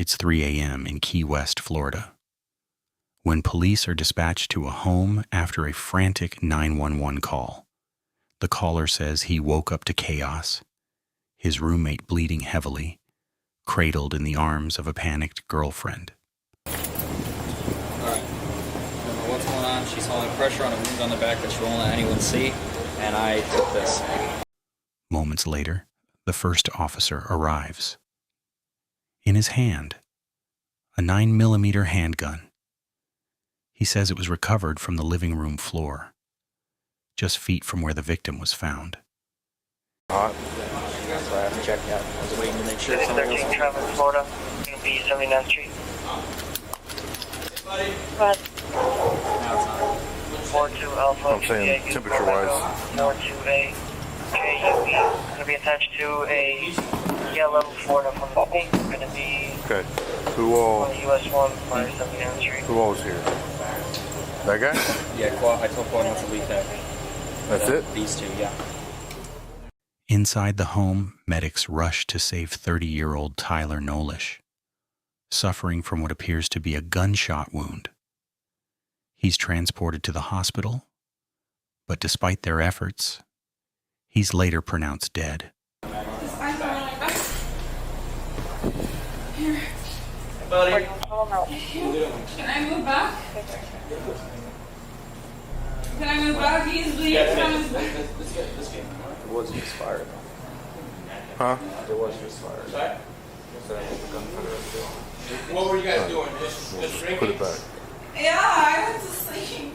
It's 3 a.m. in Key West, Florida, when police are dispatched to a home after a frantic 911 call. The caller says he woke up to chaos, his roommate bleeding heavily, cradled in the arms of a panicked girlfriend. Alright. I don't know what's going on. She's holding pressure on a wound on the back that she won't let anyone see, and I took this. Moments later, the first officer arrives. In his hand, a 9mm handgun. He says it was recovered from the living room floor, just feet from where the victim was found. That's why I have to check out. I was waiting to make sure someone was... 13 Travis, Florida. Going to be 79th Street. What? 42 Alpha. I'm saying temperature-wise. 42A JUB. Going to be attached to a yellow Florida from Bobby. Going to be... Okay. Who all... US 1, 79th Street. Who all is here? That guy? Yeah, I told Quad not to leave that. That's it? These two, yeah. Inside the home, medics rush to save 30-year-old Tyler Nulisch, suffering from what appears to be a gunshot wound. He's transported to the hospital, but despite their efforts, he's later pronounced dead. Here. Buddy. Can I move back? Can I move back easily? It was just fired. Huh? It was just fired. Sorry? So the gun for the rest of it. What were you guys doing? Just drinking? Put it back. Yeah, I went to sleep.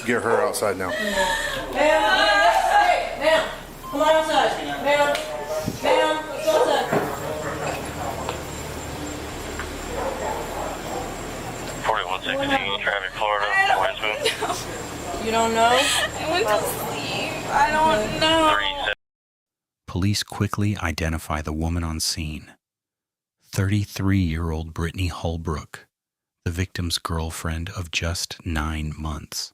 Get her outside now. Ma'am, come on outside. Ma'am, let's go outside. 4116, traffic, Florida. Where's move? You don't know? I went to sleep. I don't know. Police quickly identify the woman on scene, 33-year-old Brittany Holbrook, the victim's girlfriend of just 9 months.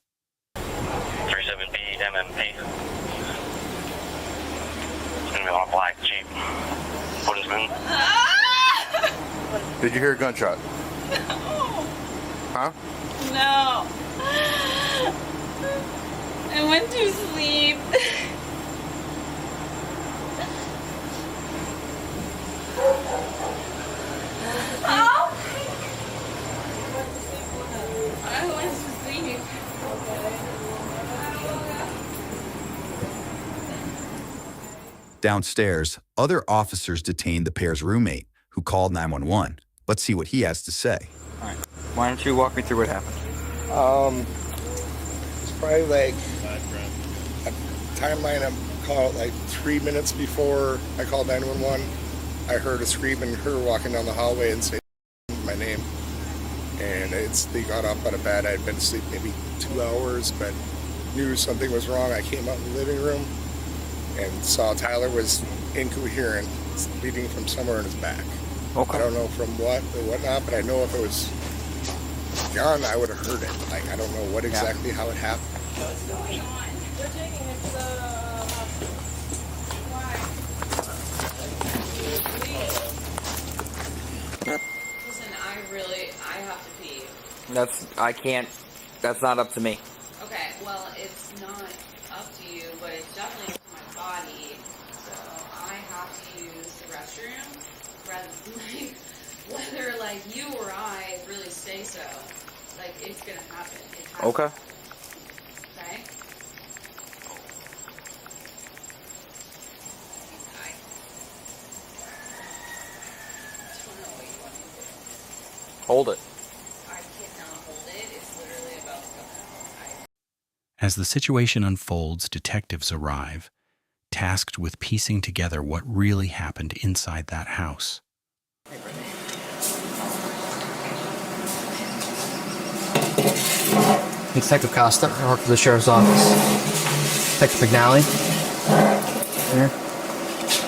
37B MMP. It's gonna be on a black Jeep. What is moon? Did you hear a gunshot? No. Huh? No. I went to sleep. Oh! I went to sleep. Downstairs, other officers detained the pair's roommate, who called 911. Let's see what he has to say. All right. Why don't you walk me through what happened? It's probably like a timeline of call it like 3 minutes before I called 911. I heard a scream and her walking down the hallway and say my name. And they got up out of bed. I'd been asleep maybe 2 hours, but knew something was wrong. I came out in the living room and saw Tyler was incoherent, bleeding from somewhere in his back. Okay. I don't know from what or whatnot, but I know if it was gone, I would have heard it. Like, I don't know what exactly how it happened. What's going on? We're taking it to Listen, I have to pee. That's not up to me. Okay, well, it's not up to you, but it's definitely up to my body. So I have to use the restroom rather than whether you or I really say so. It's gonna happen. It happens. Okay. Okay? I don't know what you want me to do. Hold it. I cannot hold it. It's literally about to come out. As the situation unfolds, detectives arrive, tasked with piecing together what really happened inside that house. Detective Costa, I work for the Sheriff's Office. Detective McNally. Here.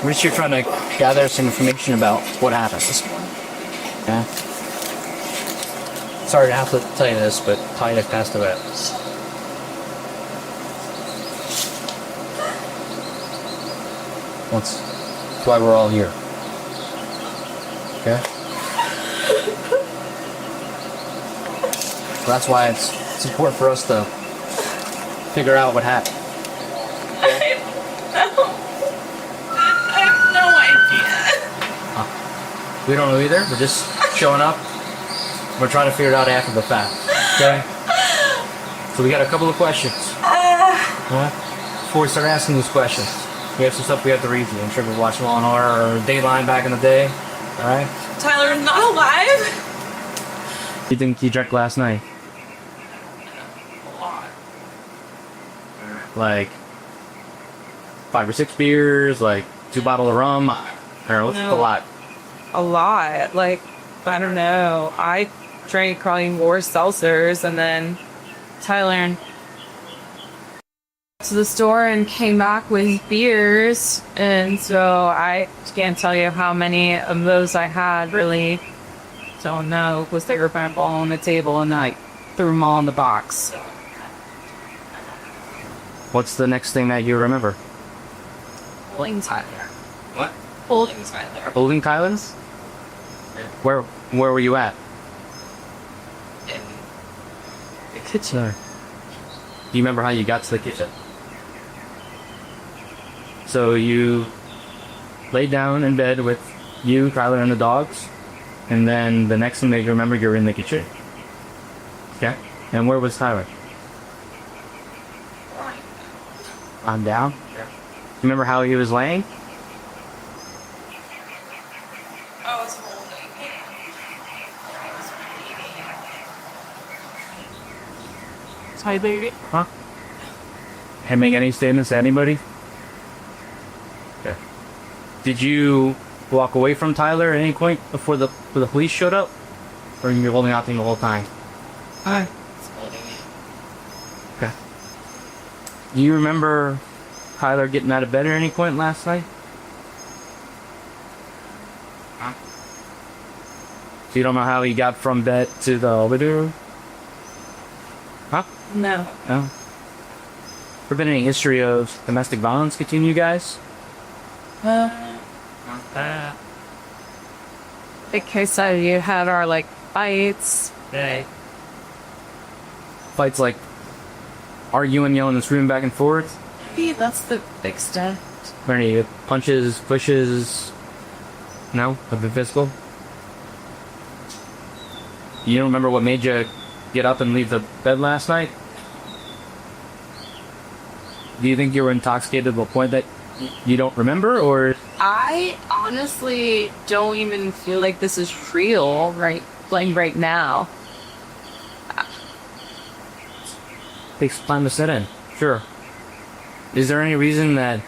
We're just here trying to gather some information about what happened this morning. Okay? Sorry to have to tell you this, but Tyler passed away. That's why we're all here. Okay? So that's why it's important for us to figure out what happened. I have no idea. We don't know either. We're just showing up. We're trying to figure it out after the fact. Okay? So we got a couple of questions. Before we start asking these questions, we have some stuff we have to read to you. I'm sure we watched Law and Order or Dateline back in the day. Alright? Tyler is not alive. What do you think he drank last night? A lot. Like 5 or 6 beers, like 2 bottles of rum. I don't know, what's a lot? A lot. Like, I don't know. I drank probably more seltzers, and then Tyler to the store and came back with beers, and so I can't tell you how many of those I had. Really don't know. Was there a ball on the table, and I threw them all in the box. What's the next thing that you remember? Holding Tyler. What? Holding Tyler. Holding Tyler's? Where were you at? In the kitchen. Do you remember how you got to the kitchen? So you laid down in bed with you, Tyler, and the dogs, and then the next thing that you remember, you're in the kitchen. Okay. And where was Tyler? I'm down. You remember how he was laying? I was holding. Hi, baby. Huh? Can't make any statements to anybody? Okay. Did you walk away from Tyler at any point before the police showed up? Or you were holding out the whole time? Hi. Okay. Do you remember Tyler getting out of bed at any point last night? Huh? So you don't know how he got from bed to the living room? Huh? No. No. Ever been any history of domestic violence between you guys? Because you had our like fights. Hey. Fights like arguing, yelling, and screaming back and forth? Maybe that's the extent. Or any punches, pushes? No? Nothing physical? You don't remember what made you get up and leave the bed last night? Do you think you were intoxicated to the point that you don't remember, or? I honestly don't even feel like this is real right now. Takes time to set in. Sure. Is there any reason that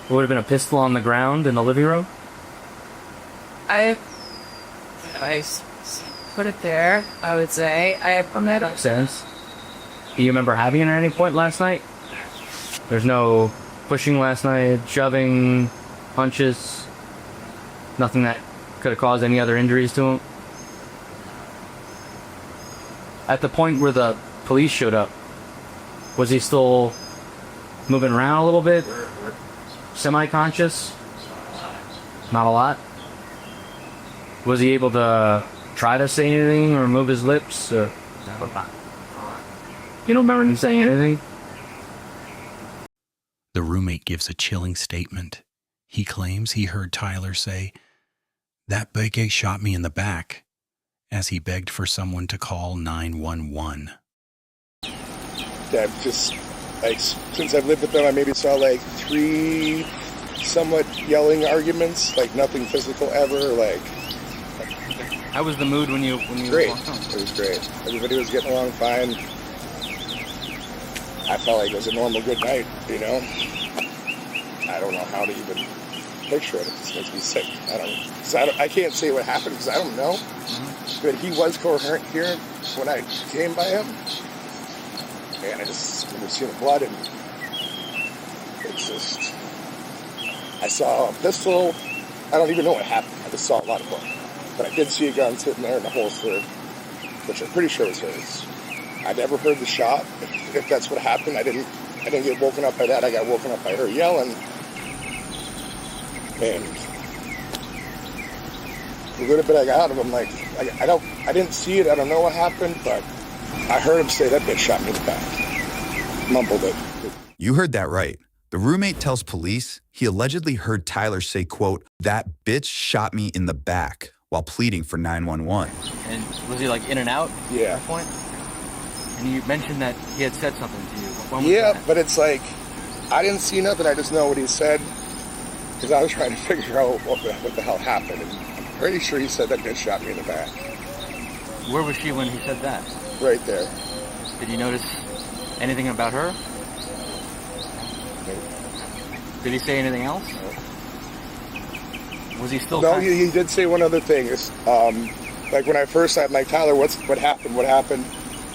there would have been a pistol on the ground in the living room? I put it there, I would say. I put it up. Sense. Do you remember having it at any point last night? There's no pushing last night, shoving, punches, nothing that could have caused any other injuries to him? At the point where the police showed up, was he still moving around a little bit? Semi-conscious? Not a lot? Was he able to try to say anything or move his lips? Or you don't remember him saying anything? The roommate gives a chilling statement. He claims he heard Tyler say, "That big egg shot me in the back," as he begged for someone to call 911. Yeah, just, like, since I've lived with them, I maybe saw, like, 3 somewhat yelling arguments, like, nothing physical ever, like... How was the mood when you Great. walked home? It was great. Everybody was getting along fine. I felt like it was a normal good night, you know? I don't know how to even picture it. It just makes me sick. I can't say what happened because I don't know. Mm-hmm. But he was coherent here when I came by him. And I just remember seeing the blood, and it's just... I saw a pistol. I don't even know what happened. I just saw a lot of blood. But I did see a gun sitting there in the holster, which I'm pretty sure was his. I never heard the shot. If that's what happened, I didn't get woken up by that. I got woken up by her yelling. And the little bit I got out of him, like, I didn't see it. I don't know what happened, but I heard him say that bitch shot me in the back. Mumbled it. You heard that right. The roommate tells police he allegedly heard Tyler say, quote, "That bitch shot me in the back," while pleading for 911. And was he like in and out Yeah. at that point? And you mentioned that he had said something to you. When was Yeah, that? but it's like, I didn't see nothing. I just know what he said because I was trying to figure out what the hell happened. And I'm pretty sure he said that bitch shot me in the back. Where was she when he said that? Right there. Did you notice anything about her? Did he say anything else? Was he still? No, he did say one other thing. Is like when I first said, like, Tyler, what happened? What happened?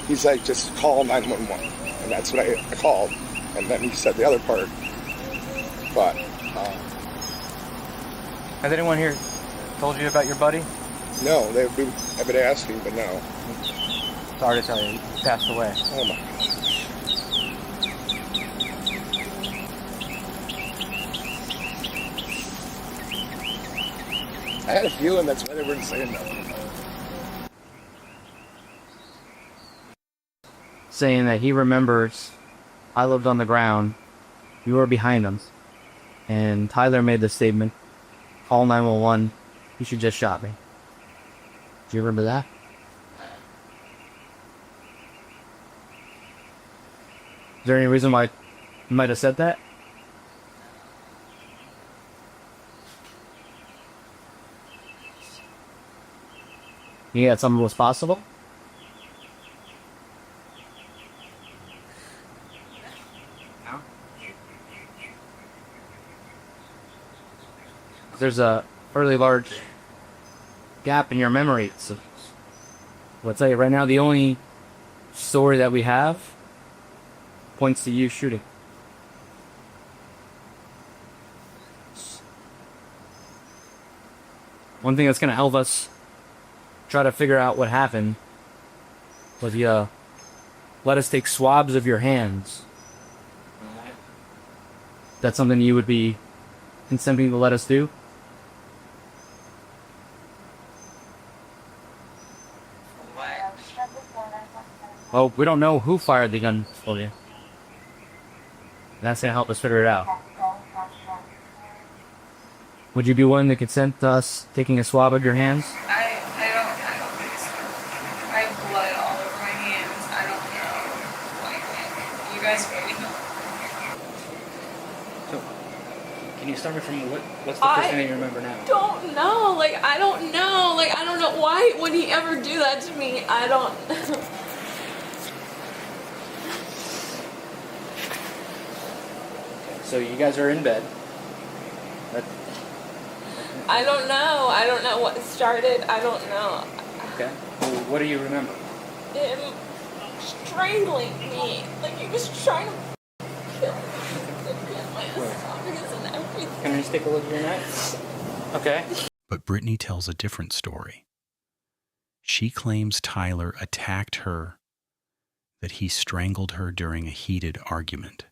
He's like, just call 911, and that's what I called. And then he said the other part. But has anyone here told you about your buddy? No, I've been asking, but no. Sorry to tell you, he passed away. Oh my gosh. I had a feeling that's why they weren't saying nothing. Saying that he remembers I lived on the ground, you were behind him, and Tyler made the statement, call 911, he should just shot me. Do you remember that? Is there any reason why you might have said that? You thought something was possible? There's a fairly large gap in your memory. So, I'll tell you right now, the only story that we have points to you shooting. One thing that's going to help us try to figure out what happened was you let us take swabs of your hands. That's something you would be consenting to let us do? Well, we don't know who fired the gun for you. That's going to help us figure it out. Would you be willing to consent to us taking a swab of your hands? I don't think so. I have blood all over my hands. I don't know. Like, you guys really know. So, can you start me from what's the first thing that you remember now? Don't know. Like, I don't know. Like, I don't know. Why would he ever do that to me? I don't know. So you guys are in bed. I don't know. I don't know what started. I don't know. Okay. Well, what do you remember? Him strangling me. Like he was trying to kill me. My esophagus and everything. Can I just take a look at your neck? Okay. But Brittany tells a different story. She claims Tyler attacked her, that he strangled her during a heated argument.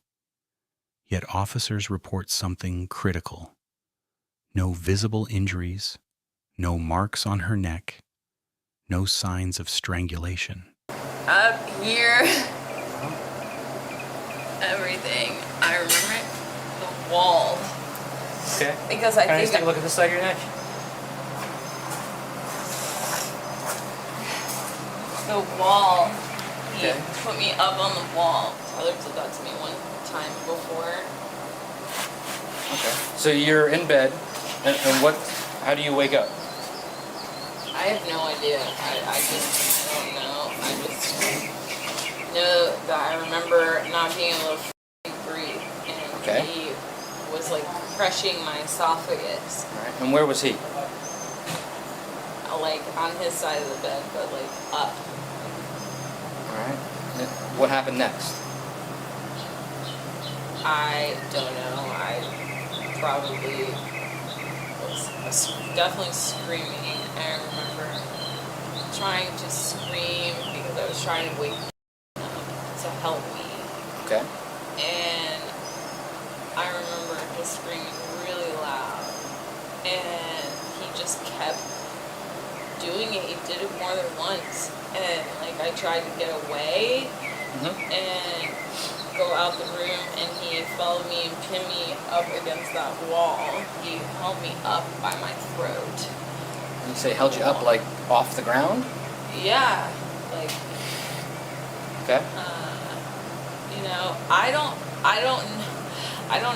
Yet officers report something critical. No visible injuries, no marks on her neck, no signs of strangulation. Up here, everything. I remember it. The wall. Okay. Because I Can I think just take a look at this side of your neck? the wall. He Okay. put me up on the wall. Tyler did that to me one time before. Okay. So you're in bed, and how do you wake up? I have no idea. I don't know. I just know that I remember not being able to breathe. And Okay. he was like crushing my esophagus. Alright. And where was he? Like on his side of the bed, but like up. Alright. What happened next? I don't know. I probably was definitely screaming. I remember trying to scream because I was trying to wake him up to help me. Okay. And I remember just screaming really loud. And he just kept doing it. He did it more than once. And, like, I tried to get away and go out the room, and he followed me and pinned me up against that wall. He held me up by my throat. You say held you up, like, off the ground? Yeah. Like, Okay. you know, I don't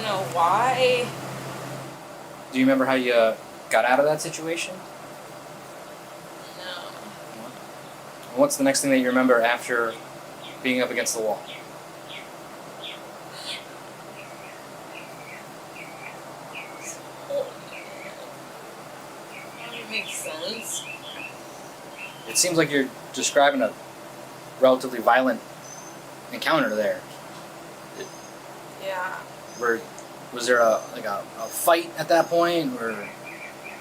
know why. Do you remember how you got out of that situation? No. What's the next thing that you remember after being up against the wall? That makes sense. It seems like you're describing a relatively violent encounter there. Yeah. Was there a fight at that point, or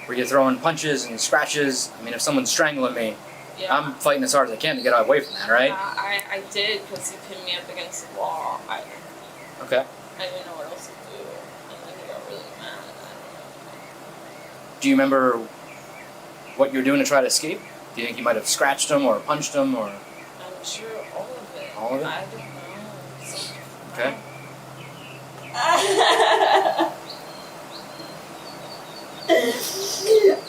were you throwing punches and scratches? I mean, if someone's strangling me, Yeah. I'm fighting as hard as I can to get away from that, right? Yeah, I did, because he pinned me up against the wall. Okay. I didn't know what else to do, and then he got really mad. Do you remember what you were doing to try to escape? Do you think you might have scratched him or punched him or? I'm sure all of it. All of it? I don't know. Okay.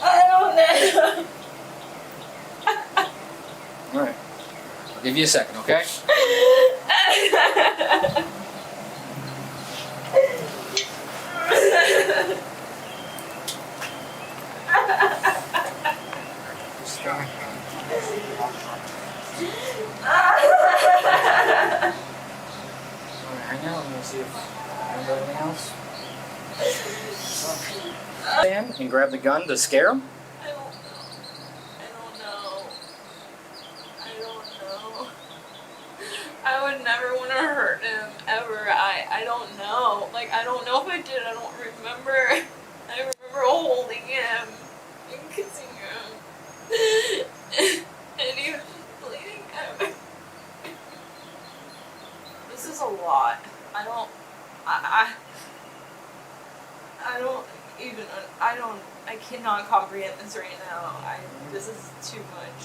I don't know. All right. I'll give you a second, okay? Hang out and we'll see if you remember anything else. Stand and grab the gun to scare him? I don't know. I would never want to hurt him, ever. I don't know. Like, I don't know if I did. I don't remember. I remember holding him and kissing him. And he was just bleeding out. This is a lot. I cannot comprehend this right now. This is too much.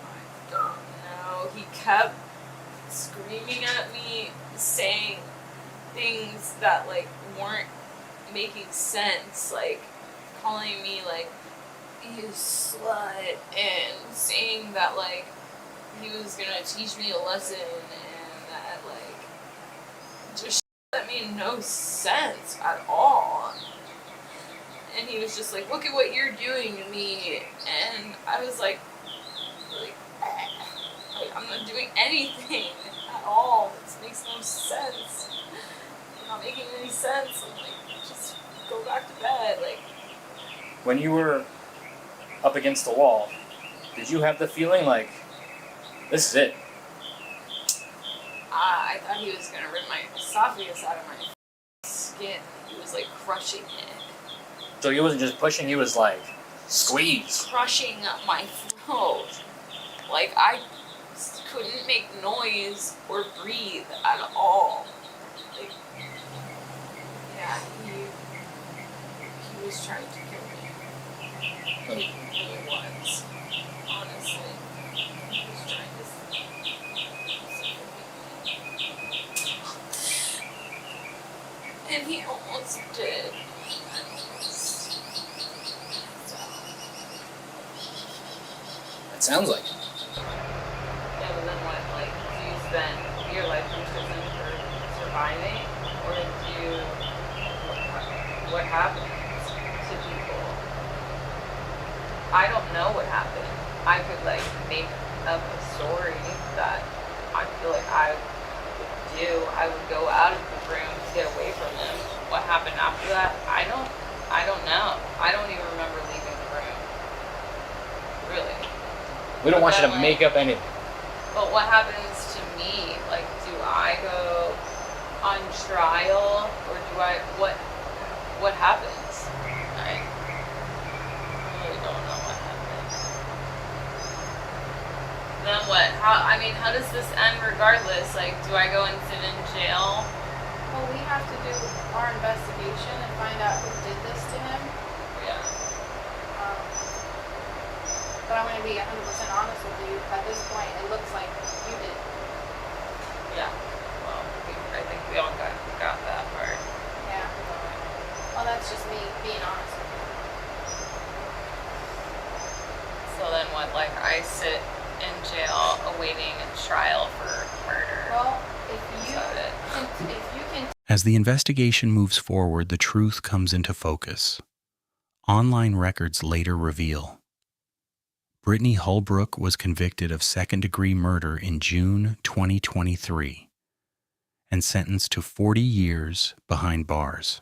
I don't know. He kept screaming at me, saying things that, like, weren't making sense, like calling me, like, you slut, and saying that, like, he was gonna teach me a lesson, and that, like, just that made no sense at all. And he was just like, look at what you're doing to me. And I was like I'm not doing anything at all. This makes no sense. It's not making any sense. I'm like, just go back to bed. Like, When you were up against the wall, did you have the feeling like, this is it? I thought he was gonna rip my esophagus out of my skin. He was like crushing it. So he wasn't just pushing, he was like, squeeze. Crushing my throat. Like, I couldn't make noise or breathe at all. Like, yeah, he was trying to kill me. He really was. Honestly. He was trying to and he almost did. It sounds like it. Yeah, but then what, like, do you spend your life in prison for surviving? Or do you, what happens to people? I don't know what happened. I could, like, make up a story that I feel like I would do. I would go out of the room to get away from him. What happened after that? I don't know. I don't even remember leaving the room. Really. We don't want you to make up anything. But what happens to me? Like, do I go on trial, or do I, what happens? I really don't know what happens. Then what? How does this end regardless? Like, do I go and sit in jail? Well, we have to do our investigation and find out who did this to him. Yeah. be 100% honest with you. At this point, it looks like you did. Yeah. Well, I think we all got that part. Yeah. Well, that's just me being honest with you. So then what, like I sit in jail awaiting a trial for murder? Well, if Is you that it? if you can As the investigation moves forward, the truth comes into focus. Online records later reveal Brittany Holbrook was convicted of second-degree murder in June 2023 and sentenced to 40 years behind bars.